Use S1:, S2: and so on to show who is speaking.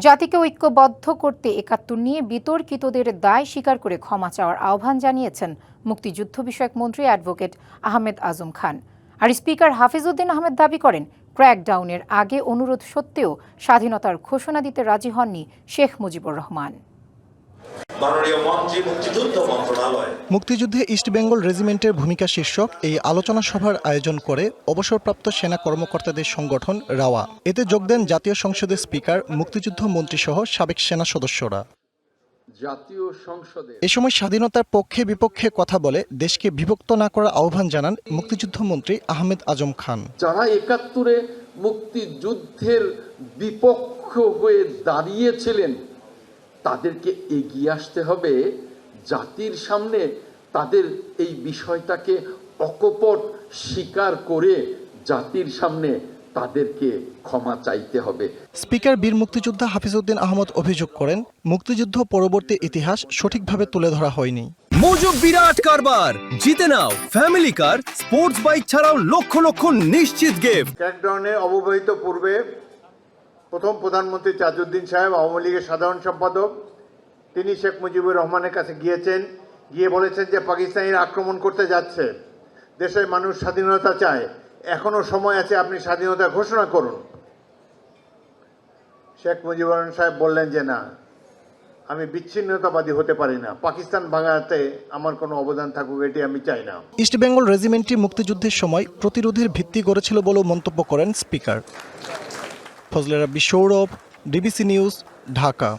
S1: জাতিকে ঐক্যবদ্ধ করতে ৭১ নিয়ে বিতর্কিতদের দায় স্বীকার করে ক্ষমা চাওয়ার আহ্বান জানিয়েছেন মুক্তিযুদ্ধ বিষয়ক মন্ত্রী অ্যাডভোকেট আহমেদ আজম খান। আর স্পিকার হাফিজউদ্দিন আহমেদ দাবি করেন, ক্র্যাকডাউনের আগে অনুরোধ সত্ত্বেও স্বাধীনতার ঘোষণা দিতে রাজি হননি শেখ মুজিবুর রহমান।
S2: মুক্তিযুদ্ধে ইস্ট বেঙ্গল রেজিমেন্টের ভূমিকা শীর্ষক এই আলোচনা সভার আয়োজন করে অবসরপ্রাপ্ত সেনা কর্মকর্তাদের সংগঠন রাওয়া। এতে যোগ দেন জাতীয় সংসদের স্পিকার, মুক্তিযুদ্ধ মন্ত্রীসহ সাবেক সেনা সদস্যরা। এ সময় স্বাধীনতার পক্ষে বিপক্ষে কথা বলে দেশকে বিভক্ত না করার আহ্বান জানান মুক্তিযুদ্ধ মন্ত্রী আহমেদ আজম খান।
S3: যারা ৭১-এ মুক্তিযুদ্ধের বিপক্ষ হয়ে দাঁড়িয়েছিলেন তাদেরকে এগিয়ে আসতে হবে জাতির সামনে, তাদের এই বিষয়টাকে অকপট স্বীকার করে জাতির সামনে তাদেরকে ক্ষমা চাইতে হবে।
S2: স্পিকার বীর মুক্তিযোদ্ধা হাফিজউদ্দিন আহমদ অভিযোগ করেন, মুক্তিযুদ্ধ পরবর্তী ইতিহাস সঠিকভাবে তুলে ধরা হয়নি।
S4: মজুক বিরাট কারবার, জিতে নাও ফ্যামিলি কার, স্পোর্টস বাইক ছাড়াও লক্ষ লক্ষ নিশ্চিত গিফট।
S5: ক্র্যাকডাউনে অব্যবহিত পূর্বে প্রথম প্রধানমন্ত্রী তাজউদ্দিন সাহেব, আওয়ামী লীগের সাধারণ সম্পাদক, তিনি শেখ মুজিবুর রহমানের কাছে গিয়ে বলেছেন যে পাকিস্তানিরা আক্রমণ করতে যাচ্ছে, দেশের মানুষ স্বাধীনতা চায়, এখনো সময় আছে, আপনি স্বাধীনতা ঘোষণা করুন। শেখ মুজিবুর রহমান সাহেব বললেন যে না, আমি বিচ্ছিন্নতাবাদী হতে পারি না, পাকিস্তান ভাঙাতে আমার কোনো অবদান থাকুক এটি আমি চাই না।
S2: ইস্ট বেঙ্গল রেজিমেন্টটি মুক্তিযুদ্ধের সময় প্রতিরোধের ভিত্তি গড়েছিল বলেও মন্তব্য করেন স্পিকার। ফজলে রাব্বি সৌরভ, ডিবিসি নিউজ, ঢাকা।